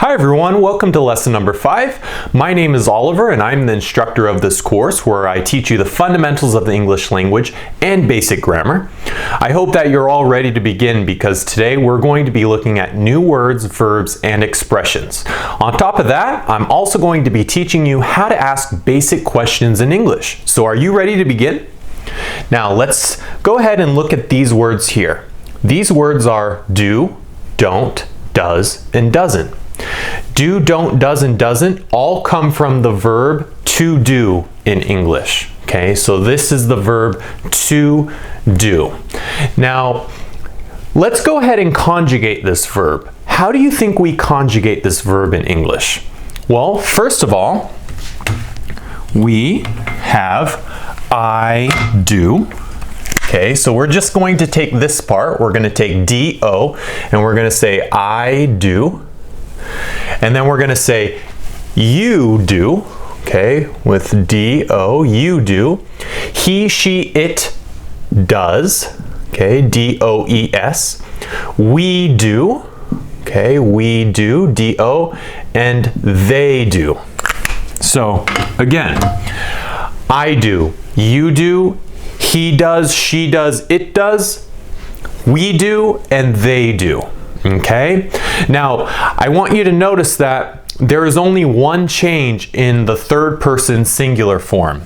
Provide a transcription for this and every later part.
Hi everyone, welcome to lesson number 5. My name is Oliver and I'm the instructor of this course where I teach you the fundamentals of the English language and basic grammar. I hope that you're all ready to begin because today we're going to be looking at new words, verbs, and expressions. On top of that, I'm also going to be teaching you how to ask basic questions in English. So are you ready to begin? Now let's go ahead and look at these words here. These words are do, don't, does, and doesn't. Do, don't, does, and doesn't all come from the verb to do in English. Okay, so this is the verb to do. Now, let's go ahead and conjugate this verb. How do you think we conjugate this verb in English? Well, first of all, we have I do. Okay, so we're just going to take this part. We're going to take do and we're going to say I do. And then we're going to say you do, okay, with do, you do. He, she, it does, okay, does. We do, okay, we do, do, and they do. So again, I do, you do, he does, she does, it does, we do, and they do. Okay? Now, I want you to notice that there is only one change in the third person singular form.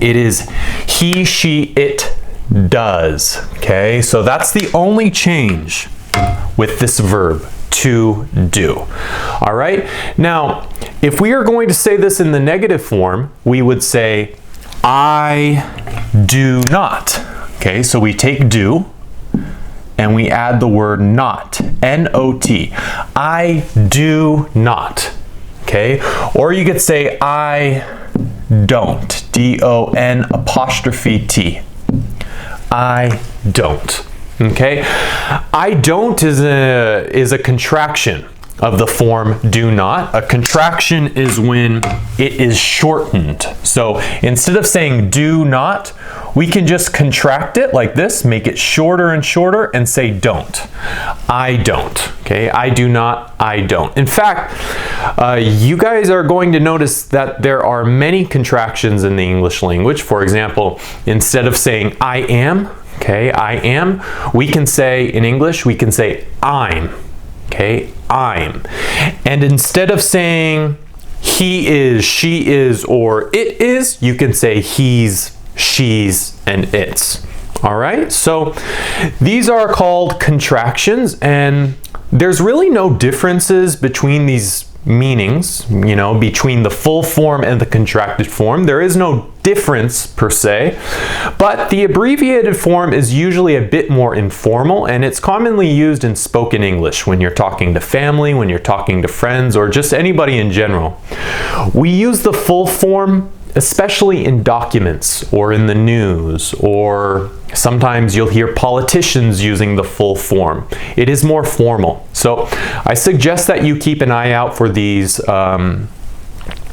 It is he, she, it does. Okay? So that's the only change with this verb, to do. All right? Now, if we are going to say this in the negative form, we would say I do not. Okay? So we take do and we add the word not, N-O-T. I do not, okay? Or you could say I don't, D-O-N apostrophe T. I don't, okay? I don't is a contraction of the form do not. A contraction is when it is shortened. So instead of saying do not, we can just contract it like this, make it shorter and shorter, and say don't. I don't. Okay, I do not, I don't. In fact, you guys are going to notice that there are many contractions in the English language. For example, instead of saying I am, okay, I am, we can say in English, we can say I'm. Okay, I'm. And instead of saying he is, she is, or it is, you can say he's, she's, and it's. All right, so these are called contractions, and there's really no differences between these meanings, you know, between the full form and the contracted form. There is no difference per se, but the abbreviated form is usually a bit more informal, and it's commonly used in spoken English when you're talking to family, when you're talking to friends, or just anybody in general. We use the full form especially in documents or in the news, or sometimes you'll hear politicians using the full form. It is more formal. So I suggest that you keep an eye out for these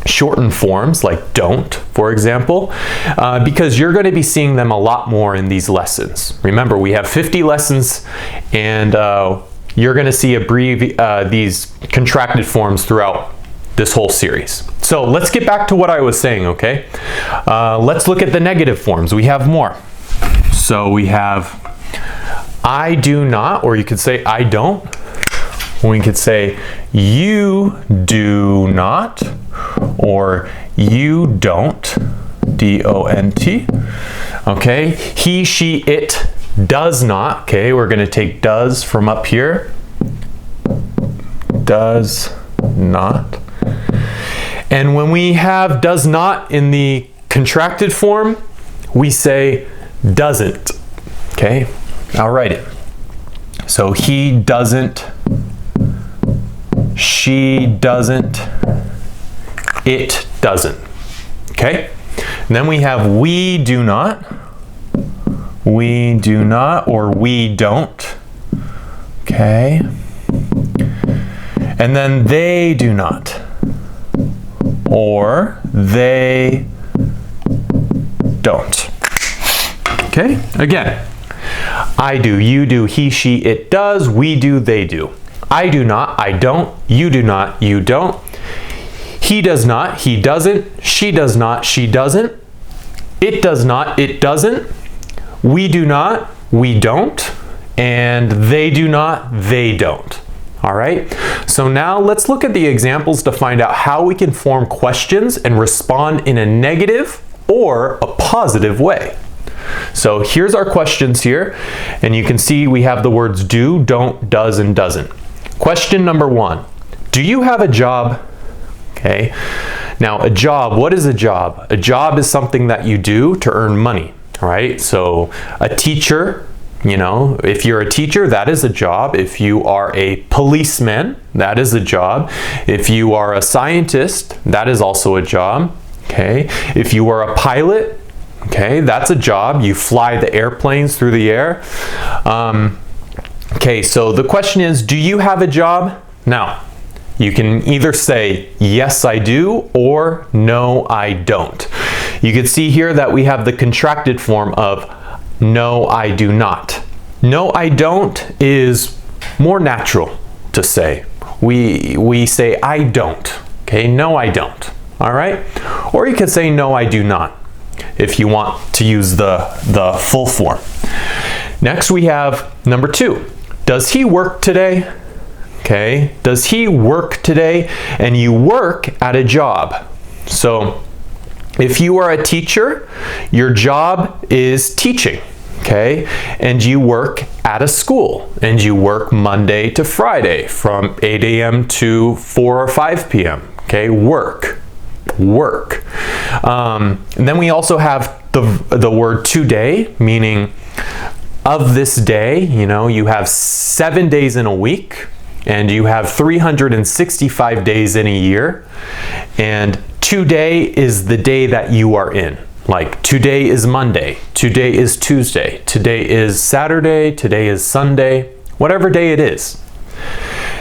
shortened forms like don't, for example, because you're going to be seeing them a lot more in these lessons. Remember, we have 50 lessons, and you're going to see these contracted forms throughout this whole series. So let's get back to what I was saying, okay? Let's look at the negative forms. We have more. So we have I do not, or you could say I don't. We could say you do not, or you don't, D-O-N-T. Okay, he, she, it does not. Okay, we're going to take does from up here. Does not. And when we have does not in the contracted form, we say doesn't. Okay, I'll write it. So he doesn't, she doesn't, it doesn't. Okay, and then we have we do not, or we don't. Okay, and then they do not, or they don't. Okay, again, I do, you do, he, she, it does, we do, they do. I do not, I don't. You do not, you don't. He does not, he doesn't. She does not, she doesn't. It does not, it doesn't. We do not, we don't. And they do not, they don't. All right, so now let's look at the examples to find out how we can form questions and respond in a negative or a positive way. So here's our questions here, and you can see we have the words do, don't, does, and doesn't. Question number 1, do you have a job? Okay, now a job, what is a job? A job is something that you do to earn money, right? So a teacher, you know, if you're a teacher, that is a job. If you are a policeman, that is a job. If you are a scientist, that is also a job. Okay, if you are a pilot, okay, that's a job. You fly the airplanes through the air. Okay, so the question is, do you have a job? Now, you can either say, yes, I do, or no, I don't. You can see here that we have the contracted form of no, I do not. No, I don't is more natural to say. We say, I don't. Okay, no, I don't. All right? Or you could say, no, I do not, if you want to use the full form. Next, we have number 2. Does he work today? Okay, does he work today? And you work at a job. So if you are a teacher, your job is teaching. Okay, and you work at a school, and you work Monday to Friday from 8 a.m. to 4 or 5 p.m. Okay, work. And then we also have the word today, meaning of this day. You know, you have 7 days in a week, and you have 365 days in a year, and today is the day that you are in. Like today is Monday, today is Tuesday, today is Saturday, today is Sunday, whatever day it is.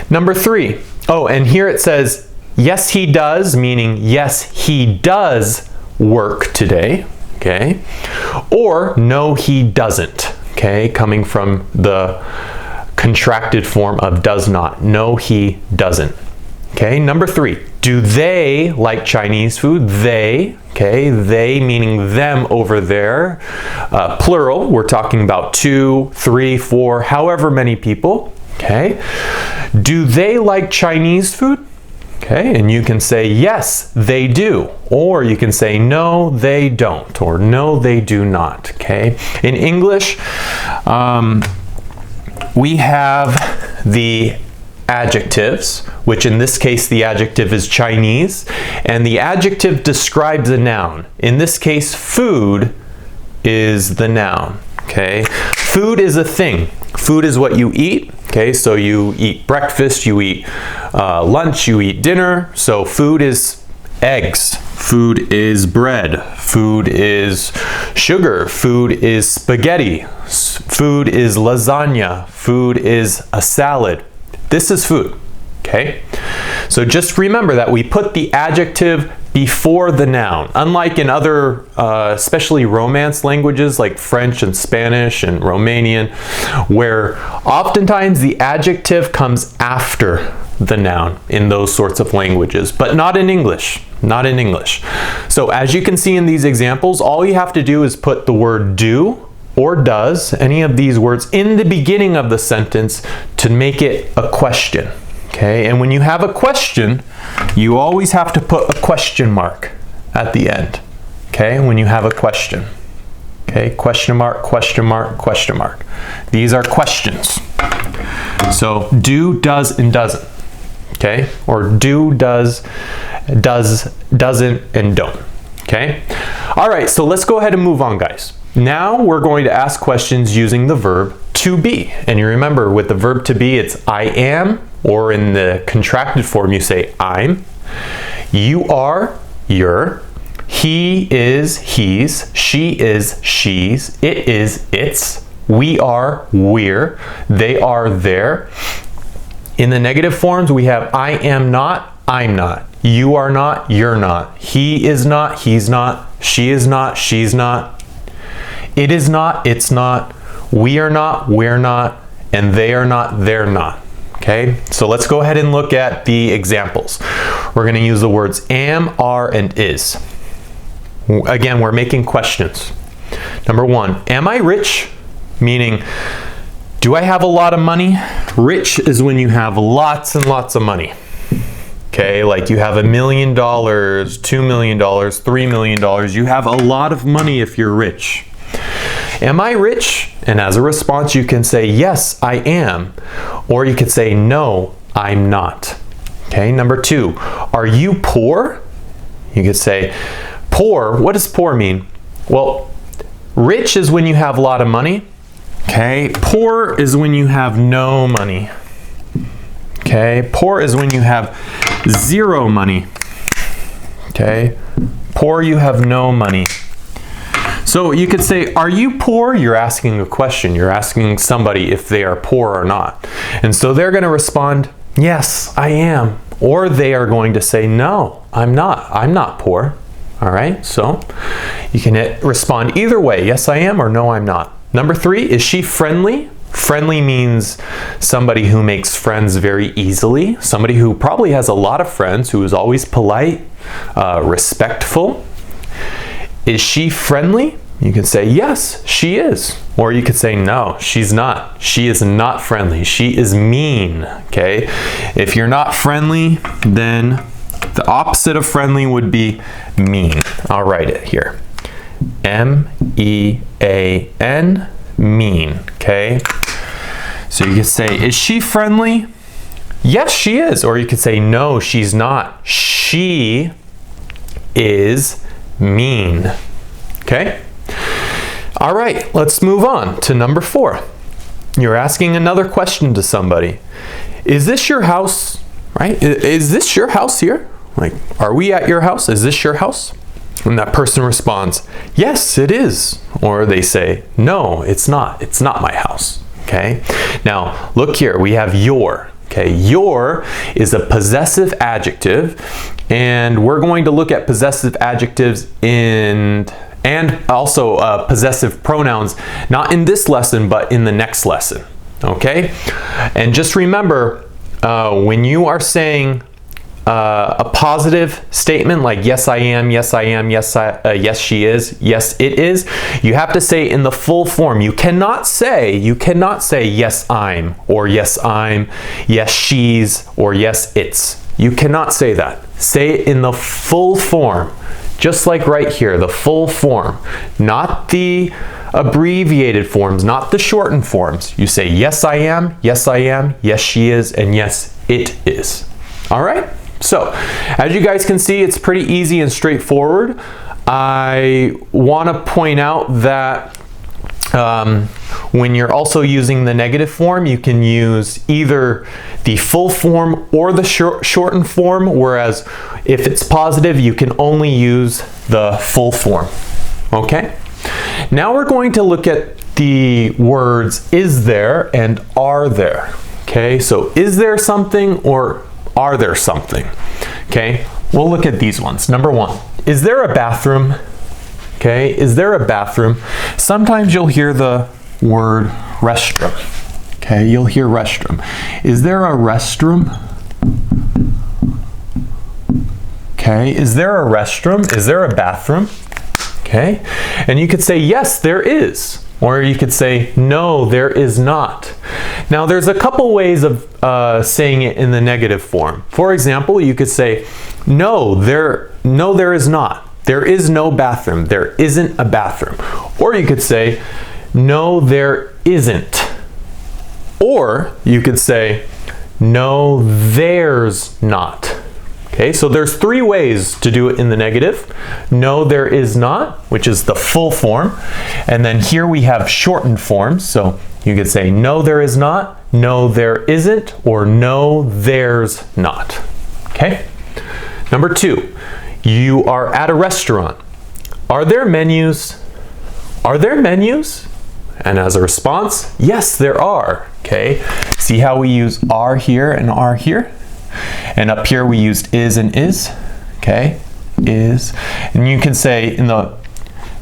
Number 3, oh, and here it says, yes, he does, meaning yes, he does work today, okay? Or no, he doesn't, okay? Coming from the contracted form of does not. No, he doesn't. Okay, number 3, do they like Chinese food? They, okay, they meaning them over there. Plural, we're talking about 2, 3, 4, however many people. Okay, do they like Chinese food? Okay, and you can say yes, they do. Or you can say no, they don't. Or no, they do not. Okay, in English, we have the adjectives, which in this case the adjective is Chinese, and the adjective describes a noun. In this case, food is the noun. Okay, food is a thing. Food is what you eat. Okay, so you eat breakfast, you eat lunch, you eat dinner. So food is eggs, food is bread, food is sugar, food is spaghetti, food is lasagna, food is a salad. This is food, okay? So just remember that we put the adjective before the noun. Unlike in other, especially Romance languages like French and Spanish and Romanian, where oftentimes the adjective comes after the noun in those sorts of languages, but not in English, not in English. So as you can see in these examples, all you have to do is put the word do or does, any of these words, in the beginning of the sentence to make it a question. Okay, and when you have a question, you always have to put a question mark at the end. Okay, when you have a question. Okay, question mark, question mark, question mark. These are questions. So do, does, and doesn't. Okay, or do, does, doesn't, and don't. Okay, all right, so let's go ahead and move on, guys. Now we're going to ask questions using the verb to be. And you remember with the verb to be, it's I am, or in the contracted form, you say I'm. You are, you're. He is, he's. She is, she's. It is, it's. We are, we're. They are, they're. In the negative forms, we have I am not, I'm not. You are not, you're not. He is not, he's not. She is not, she's not. It is not, it's not. We are not, we're not. And they are not, they're not. Okay, so let's go ahead and look at the examples. We're going to use the words am, are, and is. Again, we're making questions. Number one, am I rich? Meaning, do I have a lot of money? Rich is when you have lots and lots of money. Okay, like you have $1 million, $2 million, $3 million. You have a lot of money if you're rich. Am I rich? And as a response, you can say, yes, I am. Or you could say, no, I'm not. Okay, number two, are you poor? You could say, poor, what does poor mean? Well, rich is when you have a lot of money. Okay, poor is when you have no money. Okay, poor is when you have zero money. Okay, poor, you have no money. So you could say, are you poor? You're asking a question. You're asking somebody if they are poor or not. And so they're going to respond, yes, I am. Or they are going to say, no, I'm not. I'm not poor. All right, so you can respond either way, yes, I am, or no, I'm not. Number three, is she friendly? Friendly means somebody who makes friends very easily. Somebody who probably has a lot of friends, who is always polite, respectful. Is she friendly? You can say, yes, she is. Or you could say, no, she's not. She is not friendly. She is mean, okay? If you're not friendly, then the opposite of friendly would be mean. I'll write it here. M-E-A-N, mean, okay? So you could say, is she friendly? Yes, she is. Or you could say, no, she's not. She is mean. Okay? All right, let's move on to number 4. You're asking another question to somebody. Is this your house? Right? Is this your house here? Like, are we at your house? Is this your house? And that person responds, yes, it is. Or they say, no, it's not. It's not my house. Okay? Now, look here. We have your. Okay, your is a possessive adjective, and we're going to look at possessive adjectives and also possessive pronouns, not in this lesson, but in the next lesson. Okay? And just remember, when you are saying a positive statement like yes I am, yes I am, yes she is, yes it is, you have to say in the full form. You cannot say yes I'm, or yes I'm, yes she's, or yes it's. You cannot say that. Say it in the full form, just like right here, the full form, not the abbreviated forms, not the shortened forms. You say yes I am, yes she is, and yes it is. All right? So, as you guys can see, it's pretty easy and straightforward. I want to point out that when you're also using the negative form, you can use either the full form or the shortened form, whereas if it's positive, you can only use the full form. Okay? Now we're going to look at the words is there and are there. Okay, so is there something or are there something? Okay, we'll look at these ones. Number 1, is there a bathroom? Okay, is there a bathroom? Sometimes you'll hear the word restroom. Okay, you'll hear restroom. Is there a restroom? Okay, is there a restroom? Is there a bathroom? Okay, and you could say yes, there is. Or you could say, no, there is not. Now, there's a couple ways of saying it in the negative form. For example, you could say, no, there is not. There is no bathroom. There isn't a bathroom. Or you could say, no, there isn't. Or you could say, no, there's not. Okay, so there's 3 ways to do it in the negative. No, there is not, which is the full form. And then here we have shortened forms. So you could say, no, there is not, no, there isn't, or no, there's not. Okay? Number 2, you are at a restaurant. Are there menus? Are there menus? And as a response, yes, there are. Okay? See how we use are here and are here? And up here we used is and is. Okay? Is. And you can say in the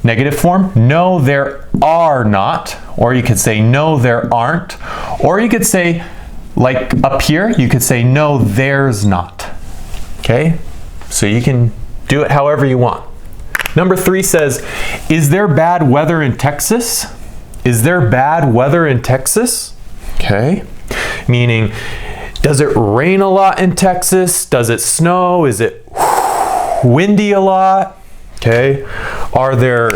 negative form, no, there are not. Or you could say, no, there aren't. Or you could say, Like up here, you could say, no, there's not. Okay? So you can do it however you want. Number 3 says, is there bad weather in Texas? Is there bad weather in Texas? Okay. Meaning, does it rain a lot in Texas? Does it snow? Is it windy a lot? Okay. Are there,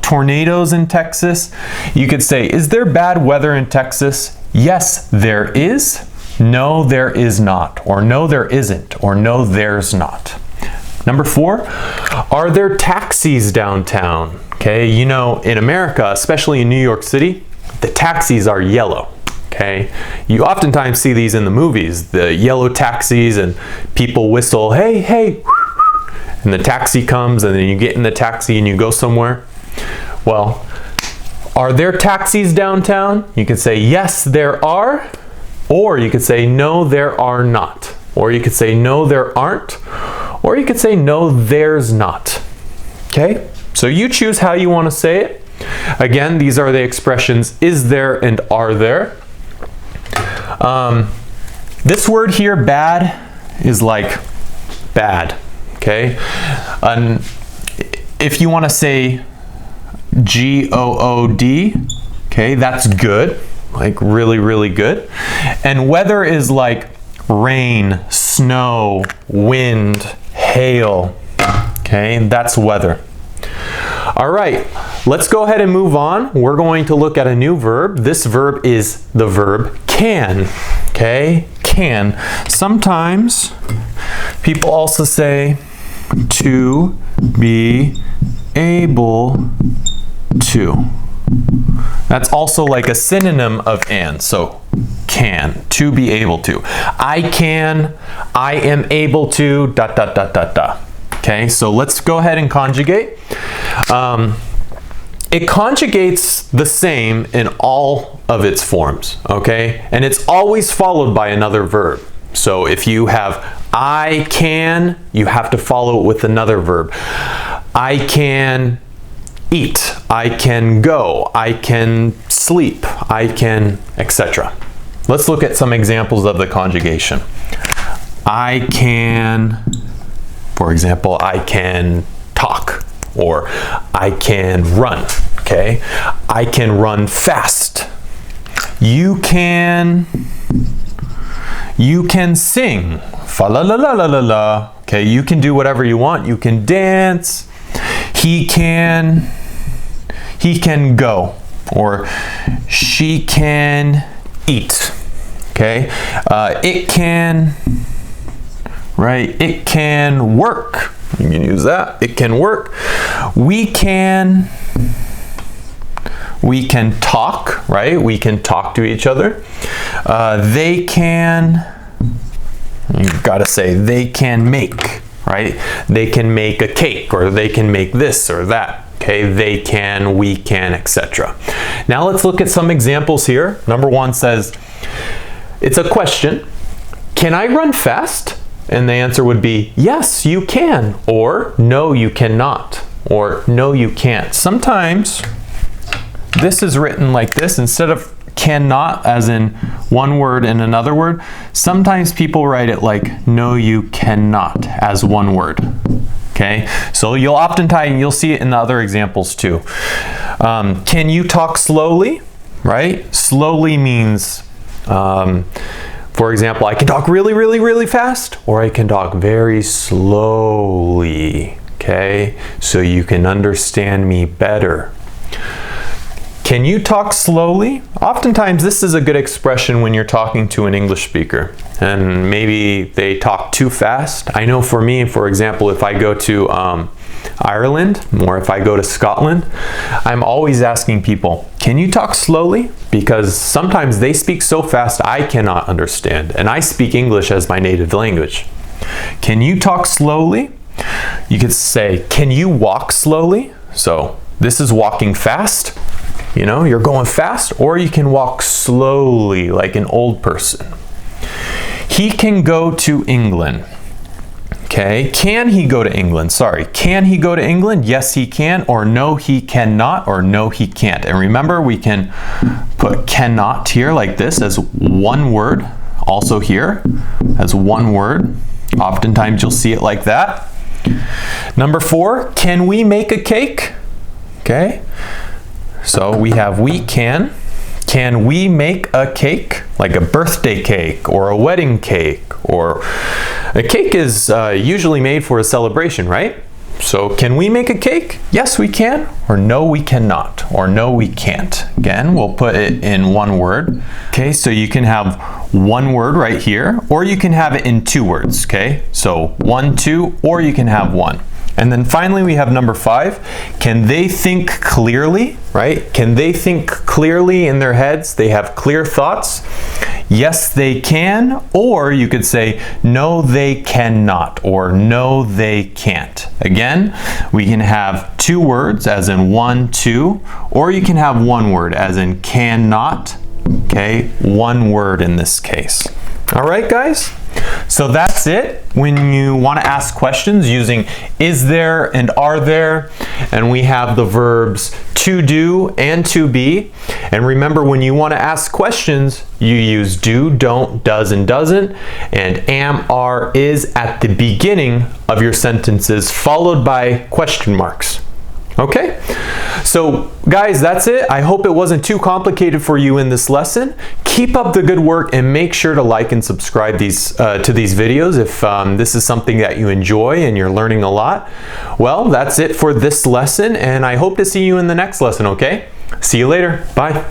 tornadoes in Texas? You could say, is there bad weather in Texas? Yes, there is. No, there is not. Or no, there isn't. Or no, there's not. Number 4, are there taxis downtown? Okay, in America, especially in New York City, the taxis are yellow. Okay, you oftentimes see these in the movies, the yellow taxis, and people whistle, hey, hey, and the taxi comes, and then you get in the taxi and you go somewhere. Well, are there taxis downtown? You could say, yes, there are, or you could say, no, there are not, or you could say, no, there aren't, or you could say, no, there's not. Okay, so you choose how you want to say it. Again, these are the expressions is there and are there. This word here, bad, is like bad. Okay, and if you want to say good, okay, that's good, like really, really good. And weather is like rain, snow, wind, hail. Okay, and that's weather. All right, let's go ahead and move on. We're going to look at a new verb. This verb is the verb can. Okay, can. Sometimes people also say to be able to. That's also like a synonym of and. So can, to be able to. I can, I am able to, ... Okay, so let's go ahead and conjugate. It conjugates the same in all of its forms, okay? And it's always followed by another verb. So if you have I can, you have to follow it with another verb. I can eat, I can go, I can sleep, I can, etc. Let's look at some examples of the conjugation. I can, for example, I can talk, or I can run, okay? I can run fast. You can sing, fa la la la la la la. Okay, you can do whatever you want. You can dance. He can go, or she can eat. Okay, it can, right? It can work. You can use that. It can work. We can talk, right? We can talk to each other. They can, you've got to say, they can make, right? They can make a cake, or they can make this or that. Okay, they can, we can, etc. Now let's look at some examples here. Number 1 says, it's a question. Can I run fast? And the answer would be, yes, you can, or no, you cannot, or no, you can't. Sometimes this is written like this instead of cannot, as in one word and another word. Sometimes people write it like no, you cannot, as one word. Okay, so you'll see it in the other examples too. Can you talk slowly? Right? Slowly means, for example, I can talk really, really, really fast, or I can talk very slowly. Okay, so you can understand me better. Can you talk slowly? Oftentimes this is a good expression when you're talking to an English speaker and maybe they talk too fast. I know for me, for example, if I go to Ireland or if I go to Scotland, I'm always asking people, can you talk slowly? Because sometimes they speak so fast I cannot understand, and I speak English as my native language. Can you talk slowly? You could say, can you walk slowly? So this is walking fast. You know, you're going fast, or you can walk slowly like an old person. He can go to England. Okay, can he go to England? Sorry, can he go to England? Yes, he can, or no, he cannot, or no, he can't. And remember, we can put cannot here like this as one word, also here as one word. Oftentimes you'll see it like that. Number 4, can we make a cake? Okay, so we have we can. Can we make a cake? Like a birthday cake or a wedding cake, or a cake is usually made for a celebration, right? So can we make a cake? Yes, we can, or no, we cannot, or no, we can't. Again, we'll put it in one word. Okay, so you can have one word right here, or you can have it in 2 words, okay? So 1, 2, or you can have 1. And then finally we have number 5. Can they think clearly, right? Can they think clearly in their heads? They have clear thoughts? Yes, they can. Or you could say, no, they cannot, or no, they can't. Again, we can have 2 words as in 1, 2, or you can have 1 word as in cannot. Okay, 1 word in this case. All right, guys? So that's it. When you want to ask questions using is there and are there, and we have the verbs to do and to be. And remember, when you want to ask questions, you use do, don't, does, and doesn't, and am, are, is at the beginning of your sentences, followed by question marks. Okay, so guys, that's it. I hope it wasn't too complicated for you in this lesson. Keep up the good work and make sure to like and subscribe to these videos if this is something that you enjoy and you're learning a lot. Well, that's it for this lesson, and I hope to see you in the next lesson, okay? See you later. Bye.